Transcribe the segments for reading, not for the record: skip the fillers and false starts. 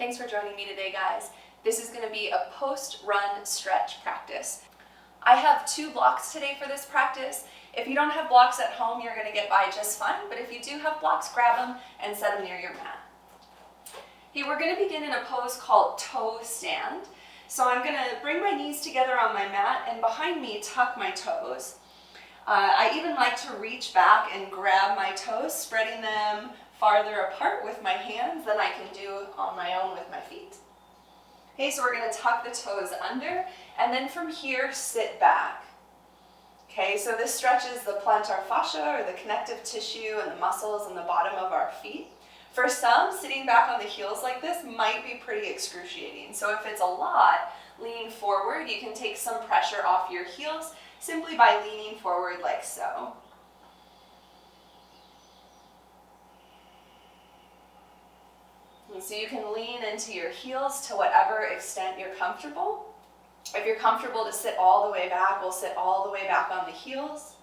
Thanks for joining me today, guys. This is going to be a post-run stretch practice. I have 2 blocks today for this practice. If you don't have blocks at home, you're going to get by just fine, but if you do have blocks, grab them and set them near your mat. Okay, we're going to begin in a pose called toe stand. So I'm going to bring my knees together on my mat and behind me tuck my toes. I even like to reach back and grab my toes, spreading them farther apart with my hands than I can do on my own with my feet. Okay, so we're going to tuck the toes under, and then from here, sit back. Okay, so this stretches the plantar fascia, or the connective tissue, and the muscles in the bottom of our feet. For some, sitting back on the heels like this might be pretty excruciating. So if it's a lot, leaning forward, you can take some pressure off your heels simply by leaning forward like so. And so you can lean into your heels to whatever extent you're comfortable. If you're comfortable to sit all the way back, we'll sit all the way back on the heels.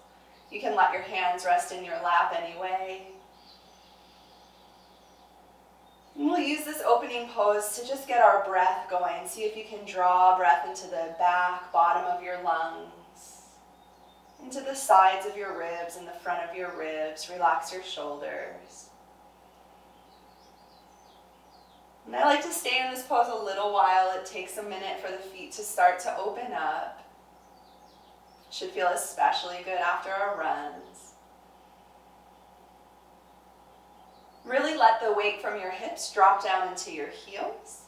You can let your hands rest in your lap anyway. And we'll use this opening pose to just get our breath going. See if you can draw breath into the back, bottom of your lungs, into the sides of your ribs and the front of your ribs. Relax your shoulders. And I like to stay in this pose a little while. It takes a minute for the feet to start to open up. Should feel especially good after our runs. Really let the weight from your hips drop down into your heels.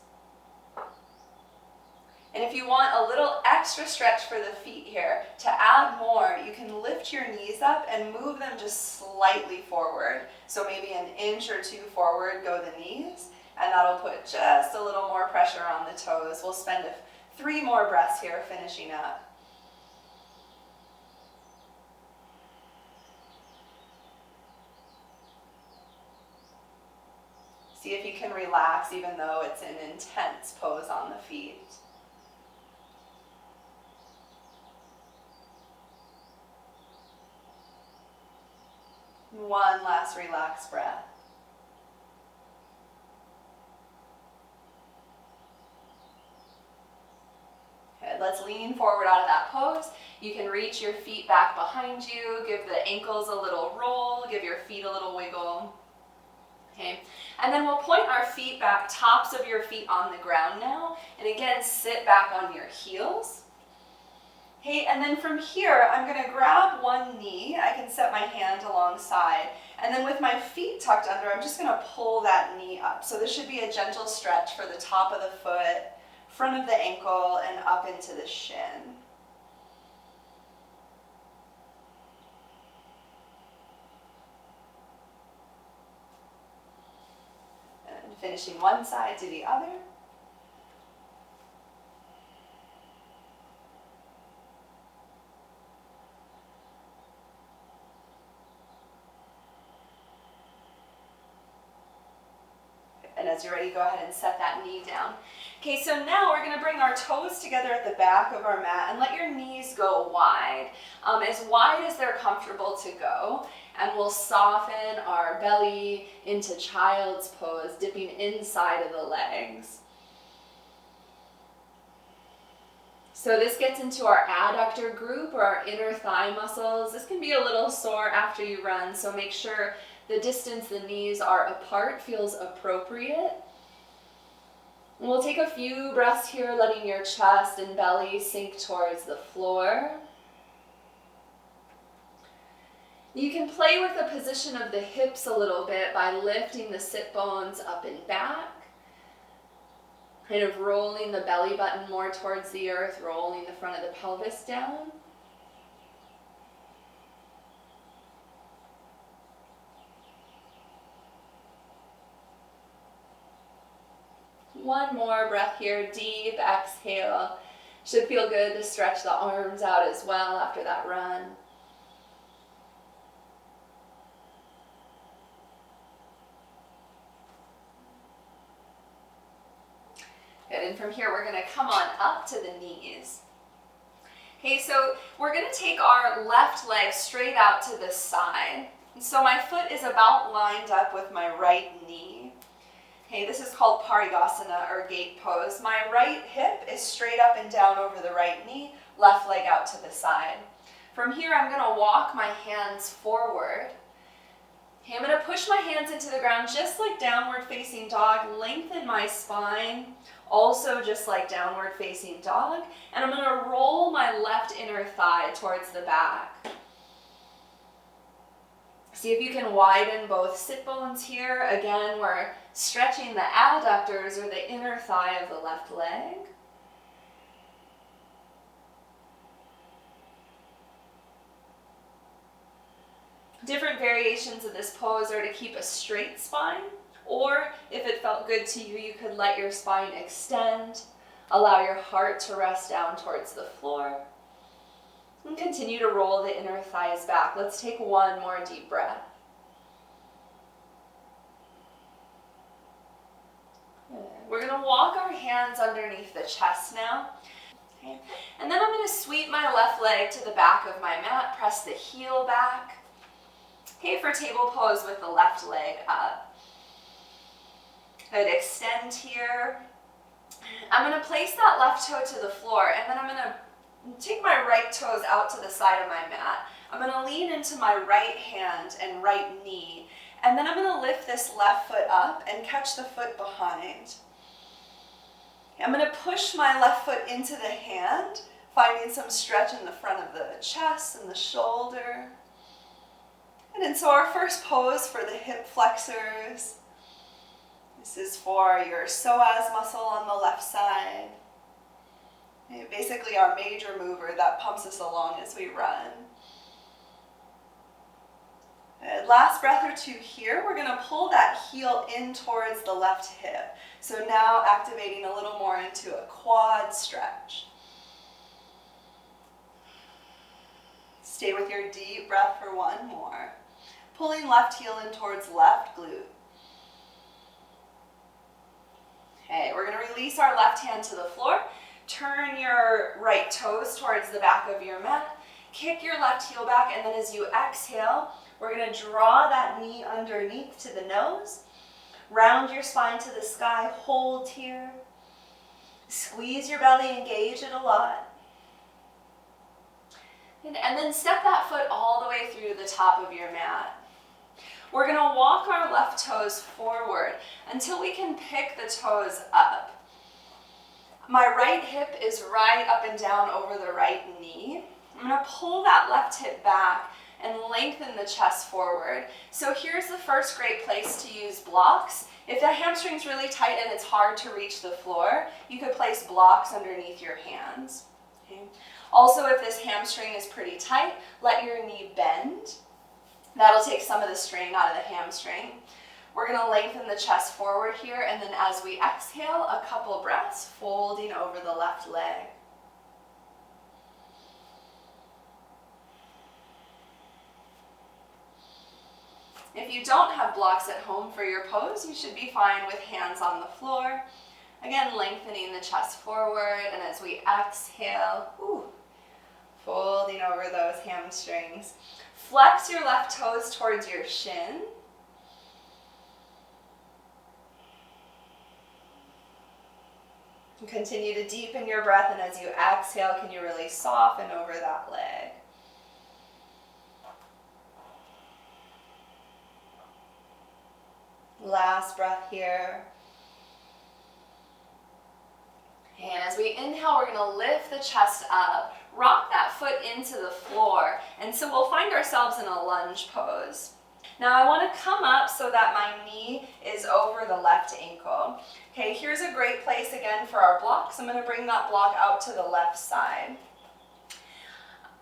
And if you want a little extra stretch for the feet here, to add more, you can lift your knees up and move them just slightly forward. So maybe an inch or 2 forward go the knees. And that'll put just a little more pressure on the toes. We'll spend 3 more breaths here finishing up. See if you can relax even though it's an intense pose on the feet. One last relaxed breath. Let's lean forward out of that pose. You can reach your feet back behind you, give the ankles a little roll, give your feet a little wiggle. Okay, and then we'll point our feet back, tops of your feet on the ground now, and again, sit back on your heels. Okay, and then from here, I'm going to grab one knee. I can set my hand alongside, and then with my feet tucked under, I'm just going to pull that knee up. So this should be a gentle stretch for the top of the foot, front of the ankle, and up into the shin. And finishing one side to the other. And as you're ready, go ahead and set that knee down. Okay, so now we're going to bring our toes together at the back of our mat and let your knees go wide as they're comfortable to go. And we'll soften our belly into child's pose, dipping inside of the legs. So this gets into our adductor group or our inner thigh muscles. This can be a little sore after you run, so make sure the distance the knees are apart feels appropriate. And we'll take a few breaths here, letting your chest and belly sink towards the floor. You can play with the position of the hips a little bit by lifting the sit bones up and back, kind of rolling the belly button more towards the earth, rolling the front of the pelvis down. One more breath here, deep exhale. Should feel good to stretch the arms out as well after that run. Good, and from here we're going to come on up to the knees. Okay, so we're going to take our left leg straight out to the side. So my foot is about lined up with my right knee. Okay, this is called Parigasana or gate pose. My right hip is straight up and down over the right knee, left leg out to the side. From here, I'm going to walk my hands forward. Okay, I'm going to push my hands into the ground just like downward facing dog, lengthen my spine, also just like downward facing dog, and I'm going to roll my left inner thigh towards the back. See if you can widen both sit bones here. Again, we're stretching the adductors or the inner thigh of the left leg. Different variations of this pose are to keep a straight spine, or if it felt good to you, you could let your spine extend, allow your heart to rest down towards the floor, and continue to roll the inner thighs back. Let's take one more deep breath. We're going to walk our hands underneath the chest now. Okay. And then I'm going to sweep my left leg to the back of my mat, press the heel back. Okay, for table pose with the left leg up. Good, extend here. I'm going to place that left toe to the floor, and then I'm going to take my right toes out to the side of my mat. I'm going to lean into my right hand and right knee, and then I'm going to lift this left foot up and catch the foot behind. I'm going to push my left foot into the hand, finding some stretch in the front of the chest and the shoulder. And then so our first pose for the hip flexors. This is for your psoas muscle on the left side. Basically our major mover that pumps us along as we run. Last breath or two here, we're going to pull that heel in towards the left hip. So now activating a little more into a quad stretch. Stay with your deep breath for one more. Pulling left heel in towards left glute. Okay, we're going to release our left hand to the floor. Turn your right toes towards the back of your mat. Kick your left heel back, and then as you exhale, we're going to draw that knee underneath to the nose. Round your spine to the sky. Hold here. Squeeze your belly, engage it a lot. And then step that foot all the way through the top of your mat. We're going to walk our left toes forward until we can pick the toes up. My right hip is right up and down over the right knee. I'm going to pull that left hip back and lengthen the chest forward. So here's the first great place to use blocks. If the hamstring's really tight and it's hard to reach the floor, you could place blocks underneath your hands. Okay. Also, if this hamstring is pretty tight, let your knee bend. That'll take some of the strain out of the hamstring. We're going to lengthen the chest forward here, and then as we exhale, a couple breaths, folding over the left leg. If you don't have blocks at home for your pose, you should be fine with hands on the floor. Again, lengthening the chest forward, and as we exhale, folding over those hamstrings. Flex your left toes towards your shin. And continue to deepen your breath, and as you exhale, can you really soften over that leg? Last breath here. And as we inhale, we're going to lift the chest up, rock that foot into the floor, and so we'll find ourselves in a lunge pose. Now I want to come up so that my knee is over the left ankle. Okay, here's a great place again for our blocks. I'm going to bring that block out to the left side.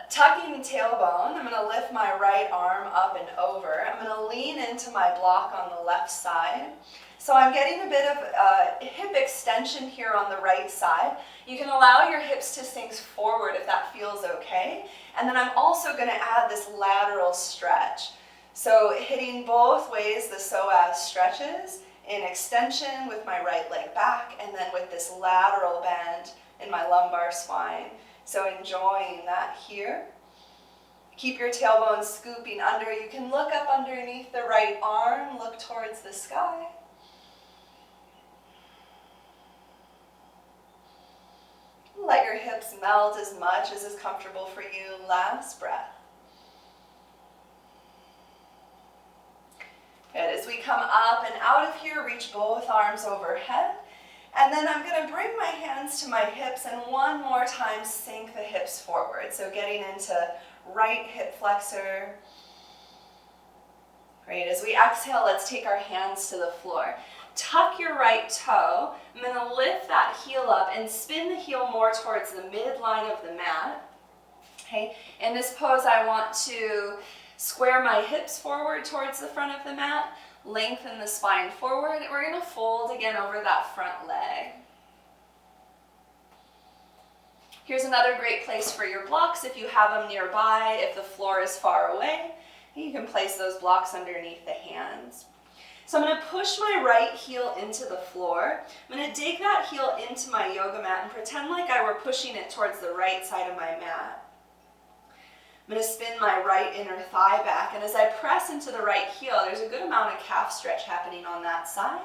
Tucking the tailbone, I'm going to lift my right arm up and over. I'm going to lean into my block on the left side. So I'm getting a bit of hip extension here on the right side. You can allow your hips to sink forward if that feels okay. And then I'm also going to add this lateral stretch. So hitting both ways, the psoas stretches in extension with my right leg back, and then with this lateral bend in my lumbar spine. So enjoying that here. Keep your tailbone scooping under. You can look up underneath the right arm, look towards the sky. melt as much as is comfortable for you. Last breath. Good. As we come up and out of here, reach both arms overhead. And then I'm going to bring my hands to my hips and one more time sink the hips forward. So getting into right hip flexor. Great. As we exhale, let's take our hands to the floor. Tuck your right toe. I'm going to lift that heel up and spin the heel more towards the midline of the mat. Okay. In this pose, I want to square my hips forward towards the front of the mat. Lengthen the spine forward. We're going to fold again over that front leg. Here's another great place for your blocks if you have them nearby, if the floor is far away. You can place those blocks underneath the hands. So I'm going to push my right heel into the floor. I'm going to dig that heel into my yoga mat and pretend like I were pushing it towards the right side of my mat. I'm going to spin my right inner thigh back, and as I press into the right heel, there's a good amount of calf stretch happening on that side.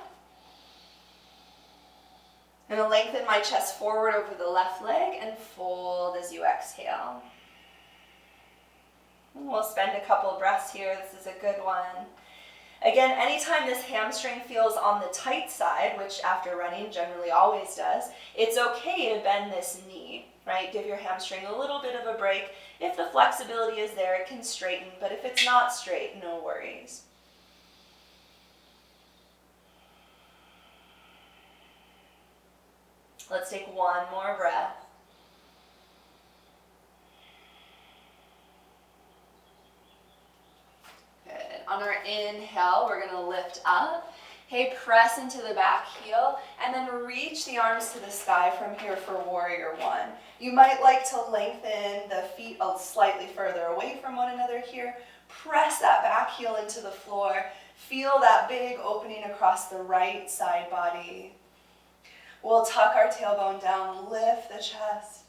I'm going to lengthen my chest forward over the left leg and fold as you exhale. And we'll spend a couple of breaths here. This is a good one. Again, anytime this hamstring feels on the tight side, which after running generally always does, it's okay to bend this knee, right? Give your hamstring a little bit of a break. If the flexibility is there, it can straighten, but if it's not straight, no worries. Let's take one more breath. Good. On our inhale, we're going to lift up. Okay, press into the back heel, and then reach the arms to the sky from here for warrior one. You might like to lengthen the feet slightly further away from one another here. Press that back heel into the floor. Feel that big opening across the right side body. We'll tuck our tailbone down, lift the chest.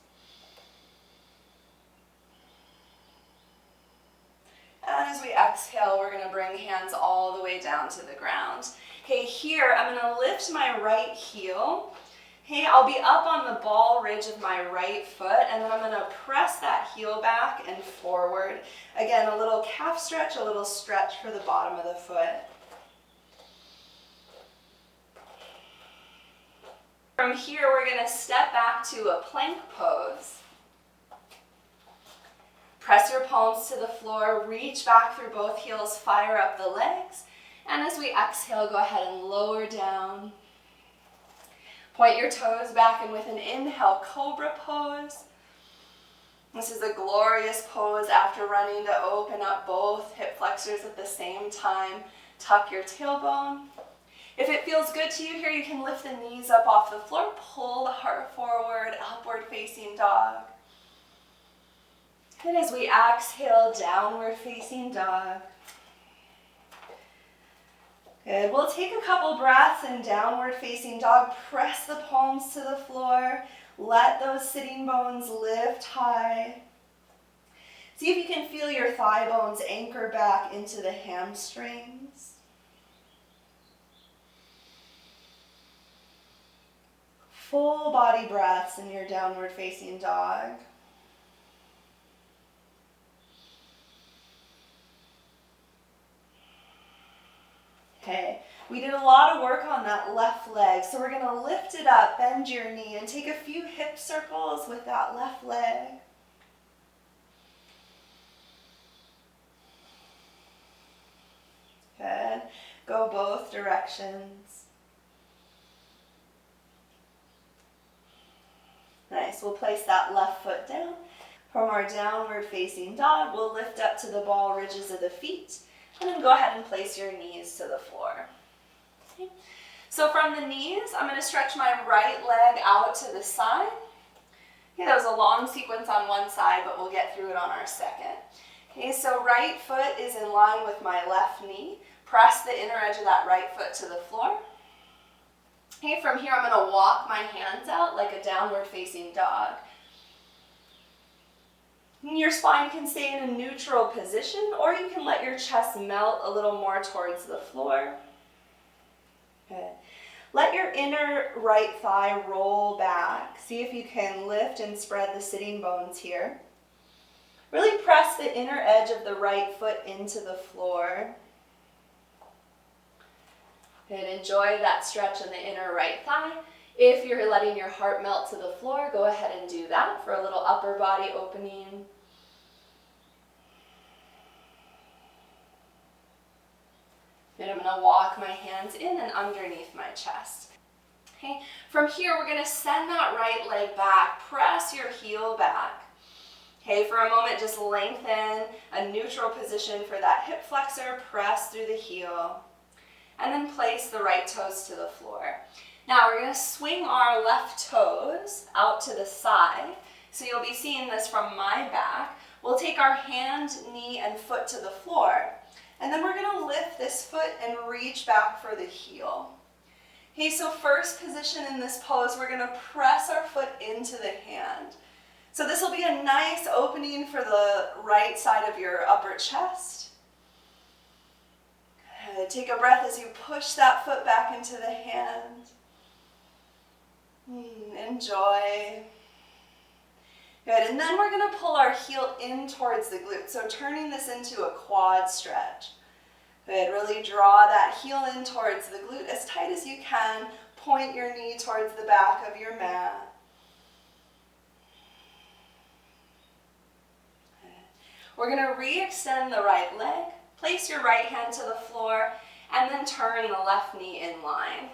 And as we exhale, we're going to bring hands all the way down to the ground. Okay, here I'm going to lift my right heel. Okay, I'll be up on the ball ridge of my right foot, and then I'm going to press that heel back and forward. Again, a little calf stretch, a little stretch for the bottom of the foot. From here, we're going to step back to a plank pose. Press your palms to the floor, reach back through both heels, fire up the legs. And as we exhale, go ahead and lower down. Point your toes back, and with an inhale, cobra pose. This is a glorious pose after running to open up both hip flexors at the same time. Tuck your tailbone. If it feels good to you here, you can lift the knees up off the floor, pull the heart forward, upward facing dog. And as we exhale, downward facing dog. Good. We'll take a couple breaths in downward facing dog. Press the palms to the floor. Let those sitting bones lift high. See if you can feel your thigh bones anchor back into the hamstrings. Full body breaths in your downward facing dog. Okay, we did a lot of work on that left leg, so we're going to lift it up, bend your knee, and take a few hip circles with that left leg. Good. Go both directions. Nice. We'll place that left foot down. From our downward facing dog, we'll lift up to the ball ridges of the feet. And then go ahead and place your knees to the floor. Okay. So from the knees, I'm going to stretch my right leg out to the side. Okay, that was a long sequence on one side, but we'll get through it on our second. Okay, so right foot is in line with my left knee. Press the inner edge of that right foot to the floor. Okay, from here I'm going to walk my hands out like a downward facing dog. Your spine can stay in a neutral position, or you can let your chest melt a little more towards the floor. Good. Let your inner right thigh roll back. See if you can lift and spread the sitting bones here. Really press the inner edge of the right foot into the floor. And enjoy that stretch in the inner right thigh. If you're letting your heart melt to the floor, go ahead and do that for a little upper body opening. And I'm going to walk my hands in and underneath my chest. Okay, from here we're going to send that right leg back. Press your heel back. Okay, for a moment just lengthen a neutral position for that hip flexor. Press through the heel. And then place the right toes to the floor. Now we're going to swing our left toes out to the side. So you'll be seeing this from my back. We'll take our hand, knee, and foot to the floor. And then we're going to lift this foot and reach back for the heel. Okay, so first position in this pose, we're going to press our foot into the hand. So this will be a nice opening for the right side of your upper chest. Take a breath as you push that foot back into the hand. Enjoy. Good, and then we're going to pull our heel in towards the glute. So turning this into a quad stretch. Good, really draw that heel in towards the glute as tight as you can. Point your knee towards the back of your mat. We're going to re-extend the right leg. Place your right hand to the floor and then turn the left knee in line.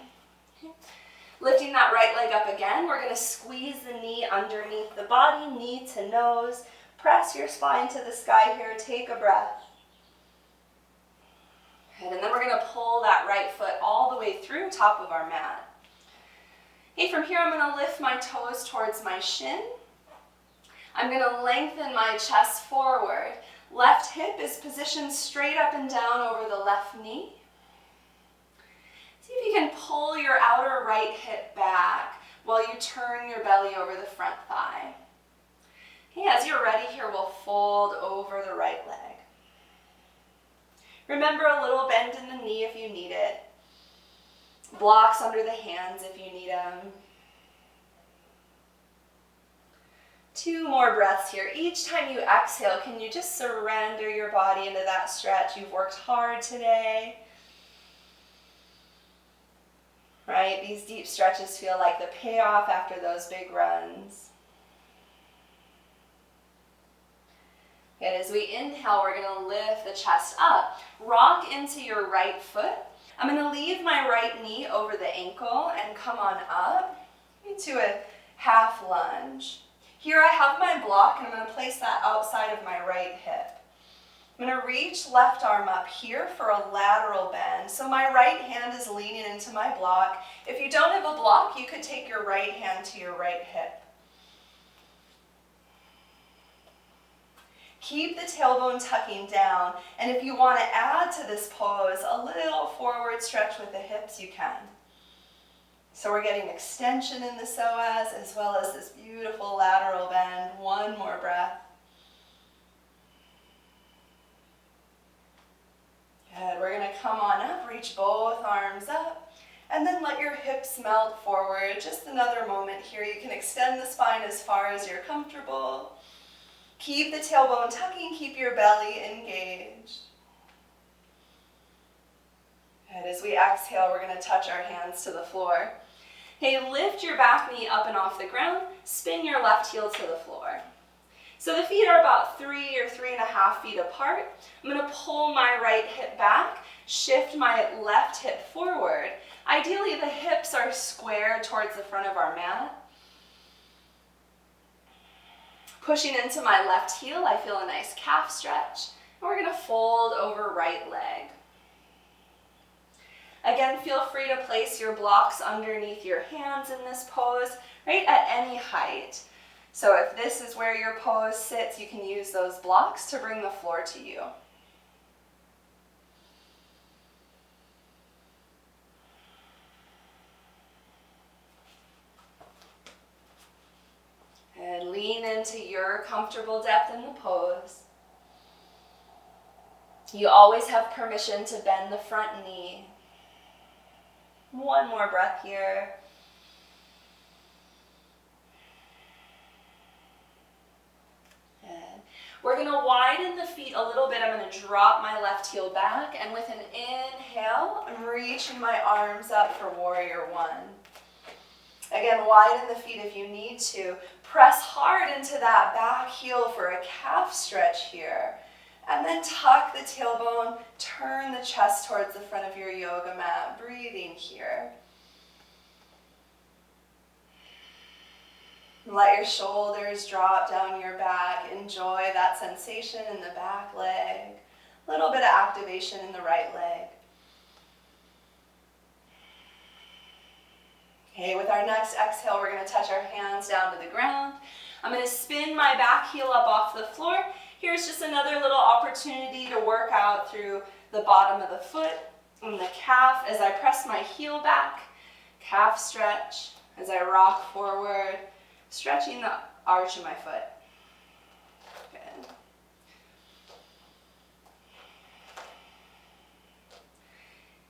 Okay. Lifting that right leg up again, we're going to squeeze the knee underneath the body, knee to nose. Press your spine to the sky here. Take a breath. Good. And then we're going to pull that right foot all the way through top of our mat. Okay, from here I'm going to lift my toes towards my shin. I'm going to lengthen my chest forward. Left hip is positioned straight up and down over the left knee. See if you can pull your outer right hip back while you turn your belly over the front thigh. Okay, as you're ready here, we'll fold over the right leg. Remember a little bend in the knee if you need it. Blocks under the hands if you need them. 2 more breaths here. Each time you exhale, can you just surrender your body into that stretch? You've worked hard today. Right? These deep stretches feel like the payoff after those big runs. And as we inhale, we're going to lift the chest up. Rock into your right foot. I'm going to leave my right knee over the ankle and come on up into a half lunge. Here I have my block, and I'm going to place that outside of my right hip. I'm going to reach left arm up here for a lateral bend. So my right hand is leaning into my block. If you don't have a block, you could take your right hand to your right hip. Keep the tailbone tucking down, and if you want to add to this pose a little forward stretch with the hips, you can. So we're getting extension in the psoas as well as this beautiful lateral bend. 1 more breath. Good. We're going to come on up, reach both arms up, and then let your hips melt forward. Just another moment here. You can extend the spine as far as you're comfortable. Keep the tailbone tucking, keep your belly engaged. Good. As we exhale, we're going to touch our hands to the floor. Okay, lift your back knee up and off the ground, spin your left heel to the floor. So the feet are about 3 or 3.5 feet apart. I'm going to pull my right hip back, shift my left hip forward. Ideally, the hips are square towards the front of our mat. Pushing into my left heel, I feel a nice calf stretch. And we're going to fold over right leg. Again, feel free to place your blocks underneath your hands in this pose, right at any height. So if this is where your pose sits, you can use those blocks to bring the floor to you. And lean into your comfortable depth in the pose. You always have permission to bend the front knee. One more breath here. Good. We're going to widen the feet a little bit. I'm going to drop my left heel back, and with an inhale, I'm reaching my arms up for warrior one. Again, widen the feet if you need to. Press hard into that back heel for a calf stretch here. And then tuck the tailbone, turn the chest towards the front of your yoga mat, breathing here. Let your shoulders drop down your back. Enjoy that sensation in the back leg. A little bit of activation in the right leg. Okay, with our next exhale, we're going to touch our hands down to the ground. I'm going to spin my back heel up off the floor. Here's just another little opportunity to work out through the bottom of the foot and the calf as I press my heel back. Calf stretch as I rock forward, stretching the arch of my foot. Good.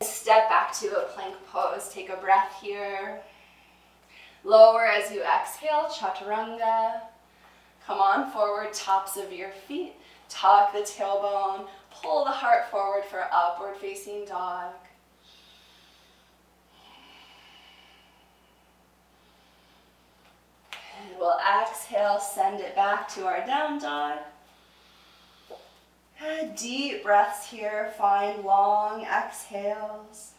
Step back to a plank pose. Take a breath here. Lower as you exhale, chaturanga. Come on forward, tops of your feet. Tuck the tailbone. Pull the heart forward for upward facing dog. And we'll exhale, send it back to our down dog. Deep breaths here. Find long exhales.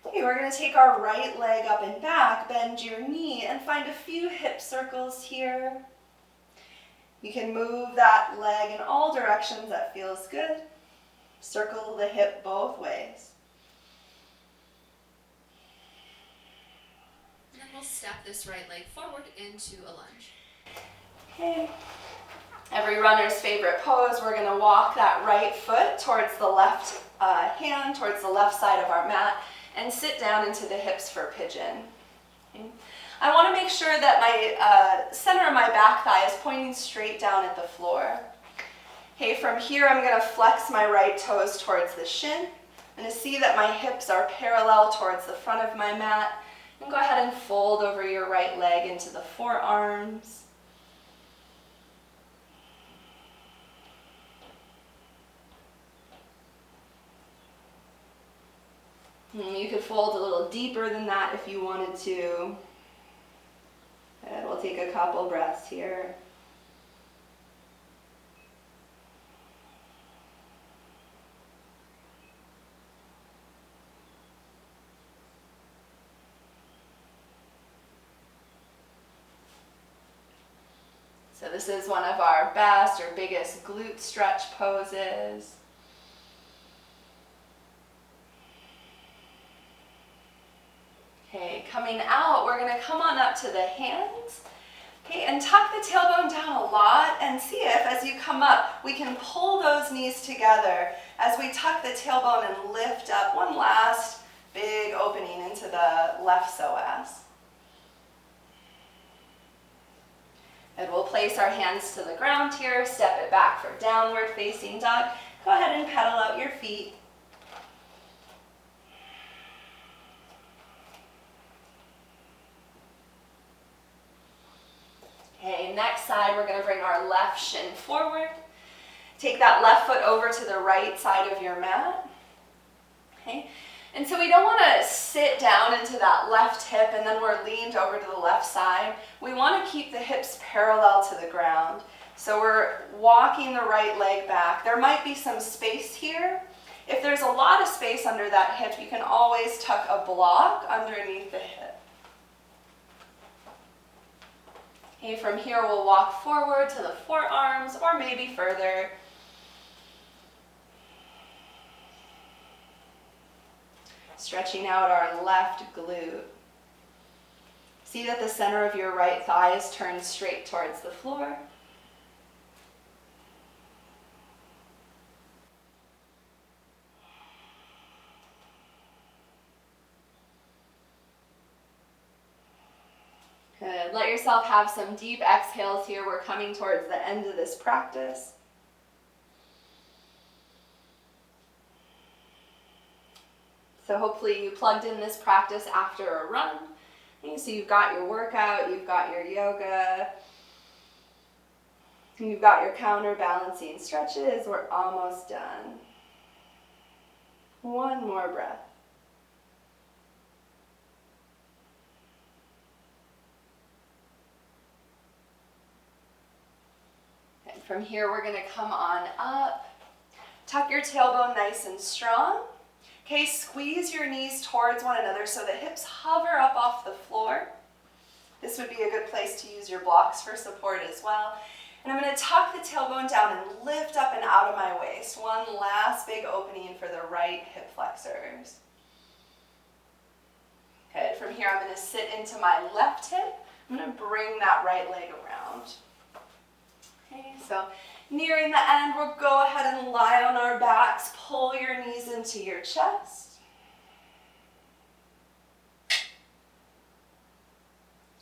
Okay, we're going to take our right leg up and back, bend your knee, and find a few hip circles here. You can move that leg in all directions. That feels good. Circle the hip both ways. And then we'll step this right leg forward into a lunge. Okay. Every runner's favorite pose, we're going to walk that right foot towards the left hand, towards the left side of our mat, and sit down into the hips for pigeon. Okay. I want to make sure that my center of my back thigh is pointing straight down at the floor. Okay, from here I'm going to flex my right toes towards the shin and to see that my hips are parallel towards the front of my mat. And go ahead and fold over your right leg into the forearms. You could fold a little deeper than that if you wanted to. And we'll take a couple breaths here. So this is one of our best or biggest glute stretch poses. Okay, coming out, we're going to come on up to the hands. Okay, and tuck the tailbone down a lot and see if, as you come up, we can pull those knees together as we tuck the tailbone and lift up. One last big opening into the left psoas. And we'll place our hands to the ground here, step it back for downward facing dog. Go ahead and pedal out your feet. Okay, next side, we're going to bring our left shin forward. Take that left foot over to the right side of your mat. Okay, and so we don't want to sit down into that left hip and then we're leaned over to the left side. We want to keep the hips parallel to the ground. So we're walking the right leg back. There might be some space here. If there's a lot of space under that hip, you can always tuck a block underneath the hip. Okay, from here we'll walk forward to the forearms or maybe further. Stretching out our left glute. See that the center of your right thigh is turned straight towards the floor. Good. Let yourself have some deep exhales here. We're coming towards the end of this practice. So hopefully you plugged in this practice after a run. Okay, so you've got your workout, you've got your yoga, you've got your counterbalancing stretches. We're almost done. One more breath. And from here, we're going to come on up. Tuck your tailbone nice and strong. Okay, squeeze your knees towards one another so the hips hover up off the floor. This would be a good place to use your blocks for support as well. And I'm going to tuck the tailbone down and lift up and out of my waist. One last big opening for the right hip flexors. Okay, from here I'm going to sit into my left hip. I'm going to bring that right leg around. Okay, so nearing the end, we'll go ahead and lie on our backs. Pull your knees into your chest.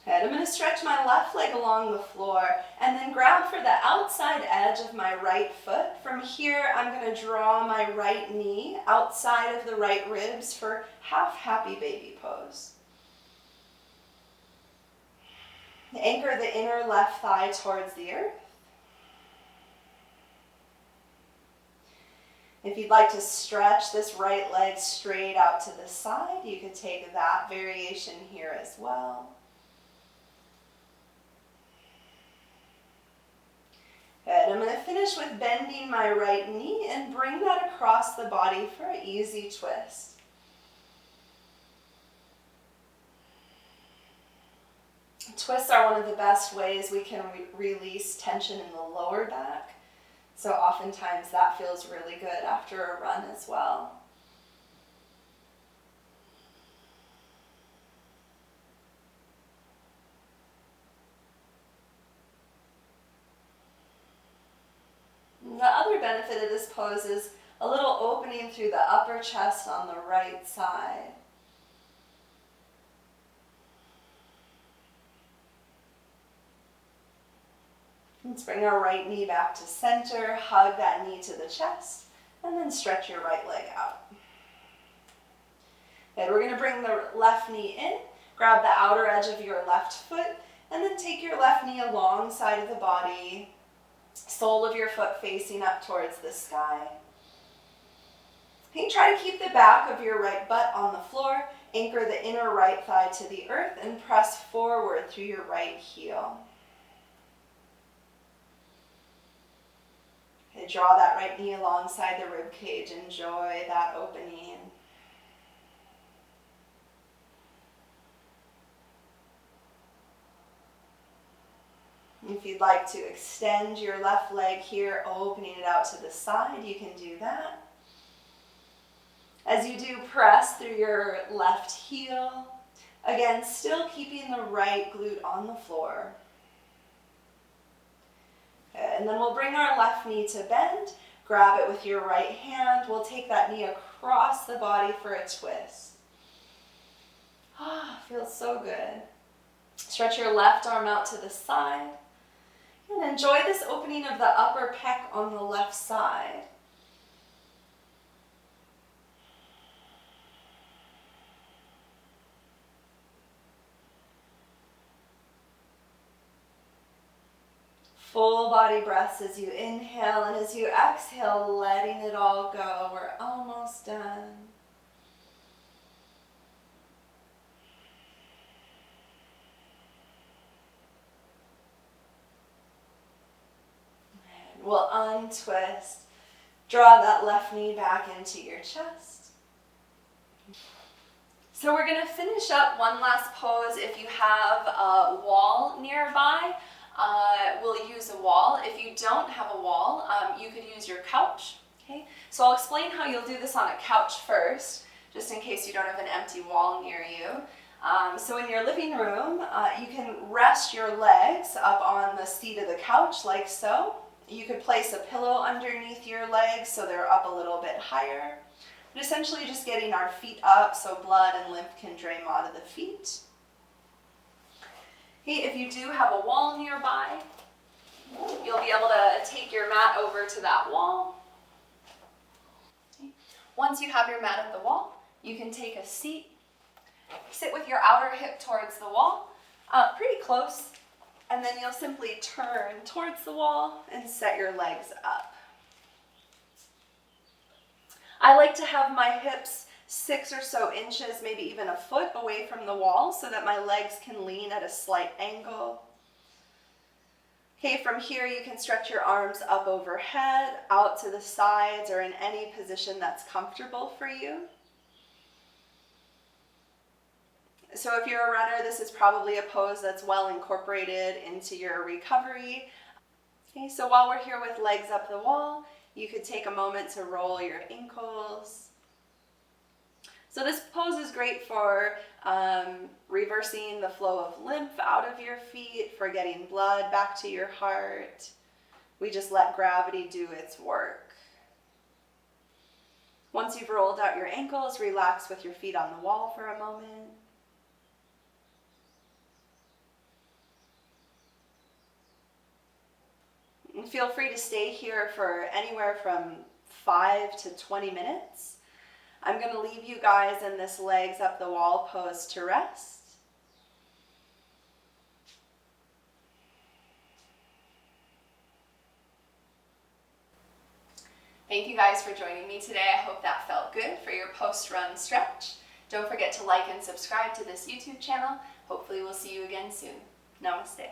And I'm going to stretch my left leg along the floor and then grab for the outside edge of my right foot. From here, I'm going to draw my right knee outside of the right ribs for half happy baby pose. Anchor the inner left thigh towards the earth. If you'd like to stretch this right leg straight out to the side, you could take that variation here as well. Good. I'm going to finish with bending my right knee and bring that across the body for an easy twist. Twists are one of the best ways we can release tension in the lower back. So oftentimes that feels really good after a run as well. The other benefit of this pose is a little opening through the upper chest on the right side. Let's bring our right knee back to center, hug that knee to the chest, and then stretch your right leg out. Good. We're going to bring the left knee in, grab the outer edge of your left foot, and then take your left knee alongside of the body, sole of your foot facing up towards the sky. Okay, try to keep the back of your right butt on the floor, anchor the inner right thigh to the earth, and press forward through your right heel. Okay, draw that right knee alongside the rib cage. Enjoy that opening. If you'd like to extend your left leg here, opening it out to the side, you can do that. As you do, press through your left heel. Again, still keeping the right glute on the floor. And then we'll bring our left knee to bend, grab it with your right hand. We'll take that knee across the body for a twist. Feels so good. Stretch your left arm out to the side. And enjoy this opening of the upper pec on the left side. Full body breaths as you inhale, and as you exhale, letting it all go. We're almost done. And we'll untwist. Draw that left knee back into your chest. So we're going to finish up one last pose. If you have a wall nearby, we'll use a wall. If you don't have a wall, you could use your couch. Okay? So I'll explain how you'll do this on a couch first, just in case you don't have an empty wall near you. So in your living room, you can rest your legs up on the seat of the couch like so. You could place a pillow underneath your legs so they're up a little bit higher. But essentially just getting our feet up so blood and lymph can drain out of the feet. Okay, if you do have a wall nearby, you'll be able to take your mat over to that wall. Okay. Once you have your mat at the wall, You can take a seat. Sit with your outer hip towards the wall, pretty close, and then you'll simply turn towards the wall and set your legs up. I like to have my hips 6 or so inches, maybe even a foot away from the wall so that my legs can lean at a slight angle. Okay, from here you can stretch your arms up overhead, out to the sides, or in any position that's comfortable for you. So if you're a runner, this is probably a pose that's well incorporated into your recovery. Okay, so while we're here with legs up the wall, you could take a moment to roll your ankles. So this pose is great for reversing the flow of lymph out of your feet, for getting blood back to your heart. We just let gravity do its work. Once you've rolled out your ankles, relax with your feet on the wall for a moment. And feel free to stay here for anywhere from 5 to 20 minutes. I'm going to leave you guys in this legs up the wall pose to rest. Thank you guys for joining me today. I hope that felt good for your post-run stretch. Don't forget to like and subscribe to this YouTube channel. Hopefully we'll see you again soon. Namaste.